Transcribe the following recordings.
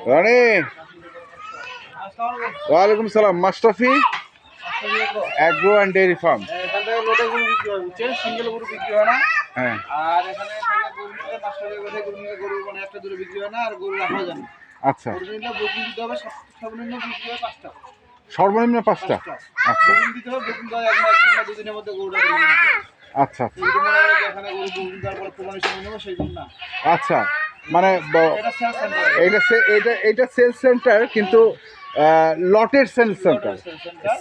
রানী, ওয়ালাইকুম সালাম। Mashrafe agro and dairy farm. এখান থেকে লোটে গরু বিক্রি হয়, বুঝছেন? সিঙ্গেল গরু বিক্রি হয় না। হ্যাঁ, আর এখানে থেকে গরু নিলে মাশরাফি কোথায় গরু নিলে গরু মানে একটা দূরে বিক্রি হয় না, আর গরু রাখাও যায় না। আচ্ছা, গরু নিলে বুকিং দিতে হবে, সর্বনিম্ন বিক্রি হয় 5টা। সর্বনিম্ন 5টা। আচ্ছা বুকিং দিতে হবে, বুকিং দেওয়ার একদিন বা দুদিনের মধ্যে গরুটা কিনে নিতে হবে। আচ্ছা আচ্ছা যদি মনে হয় যে এখানে গরু বুকিং দেওয়ার পরে কোরবানির সময় নেবো, সেই জন্য না। আচ্ছা, মানে এটা সেলস সেন্টার। এইটা সেলস সেন্টার, কিন্তু লটের সেলস সেন্টার,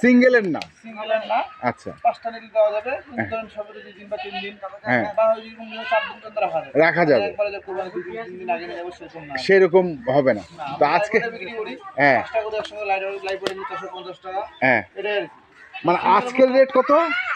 সিঙ্গেলের না। সিঙ্গেলের না। আচ্ছা, 5টা নিলে দেওয়া যাবে, ধরেন সপ্তাহে 2 দিন বা 3 দিন, হ্যাঁ, বা ওই যেরকম 4 দিন পর্যন্ত রাখা যাবে। রাখা যাবে। একবারে যে কোরবানি 2-3 দিন আগে নিয়ে যাবো সেরকম না। সেরকম হবে না। না, তো আমরা আজকে লাইভ বিক্রি করি। হ্যাঁ 5টা করে একসঙ্গে লাইভ করে নিই 450 টাকা। হ্যাঁ, এটা আর কি। মানে আজকের রেট কত?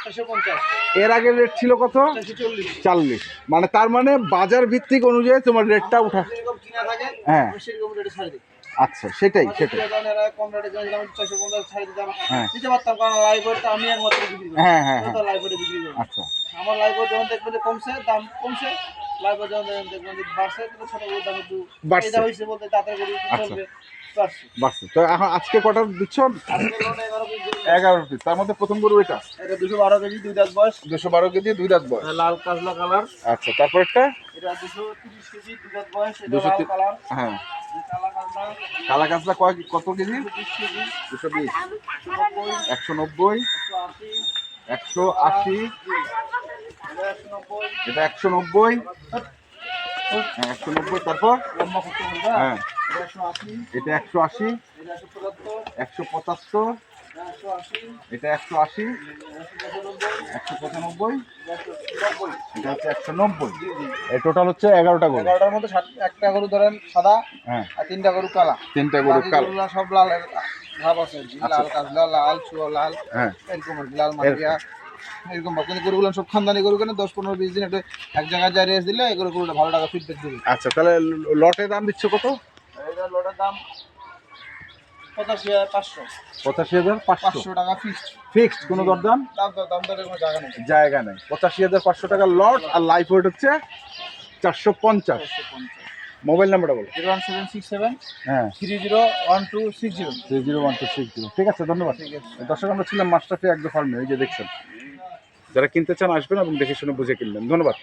450, এর আগের রেট ছিল কত? 440। 40। মানে তার মানে বাজার ভিত্তিক অনুযায়ী তোমার রেটটা উঠা। যেরকম কিনা থাকে, হ্যাঁ, আমি সেরকম রেটে ছাড়ি দিই। আচ্ছা, সেটাই আমাদের সেটাই। বিক্রেতা যারা কম রেটে কিনেছিলাম 450 ছাড়ি দিতাম। হ্যাঁ দিতে পারতাম, কারণ লাইভ তো আমি একমাত্র বিক্রি করি। হ্যাঁ হ্যাঁ তো হ্যাঁ, লাইভ বিক্রি করি। আচ্ছা আমার লাইভ যখন দেখবেন যে কমছে, দাম কমছে, লাইভ যখন দেখবেন যে বাড়ছে, তাহলে ছোট গরুর দাম একটু বাড়ছে। চাহিদা হয়েছে বলতে তাড়াতাড়ি গরু একটু আচ্ছা, চলবে, বাড়ছে। বাড়ছে। তো এখন আজকে কটা দিচ্ছ? আজকে লোড 11 পিস গরু। 11 পিস। তার মধ্যে প্রথম গরু এটা এটা 212 কেজি, 2 দাঁত বয়স। 212 কেজি, 2 দাঁত বয়স। লাল কাজলা কালার। আচ্ছা, তারপরটা এটা 230 কেজি, 2 দাঁত বয়স। এটা 200। লাল কালার। হ্যাঁ, কালা কাজলা কালা কাঁচলা কত কেজি? 220 কেজি, 220, 190, 190, 180, 180, এটা 190, এটা 190, হ্যাঁ 190। তারপর লম্বা কত বলবা? হ্যাঁ, এটা 180, এটা 180, এটা 175, 175, এটা 180, এটা 180, 195, 190, এটা হচ্ছে 190। এই টোটাল হচ্ছে 11টা গরু। 11টার মধ্যে একটা গরু ধরেন সাদা, হ্যাঁ, আর 3টা গরু কালা। 3টা গরু বাকি কালো। গরুগুলা সব লাল ভাব আছে আর কি। আচ্ছা। লাল কাজলা, লাল চুয়া লাল, হ্যাঁ, এরকম আর কি, লাল মাটিয়া, এরকম ভাব। কিন্তু গরুগুলো সব খানদানি গরু, কেন 10-15-20 দিন একটা এক জায়গায় যায় রেস দিলে এই গরুটা ভালো টাকা ফিডব্যাক দিবে। আচ্ছা, তাহলে লটের দাম দিচ্ছ কত? এটা লোডের দাম 85,500। 85,500 500 টাকা ফিক্সড। ফিক্সড, কোনো দরদাম? দাম দরের কোনো জায়গা নেই। জায়গা নেই। 85,500 টাকা লট, আর লাইফ ওয়েট হচ্ছে 450। 450। মোবাইল নাম্বারটা বলো। 01767 হ্যাঁ, 301260। 301260। ঠিক আছে, ধন্যবাদ। ঠিক আছে। দর্শক, আমরা ছিলাম মাশরাফি অ্যাগ্রো ফার্মে। এই যে দেখছেন, যারা কিনতে চান আসবেন এবং দেখে শুনে বুঝে কিনবেন। ধন্যবাদ।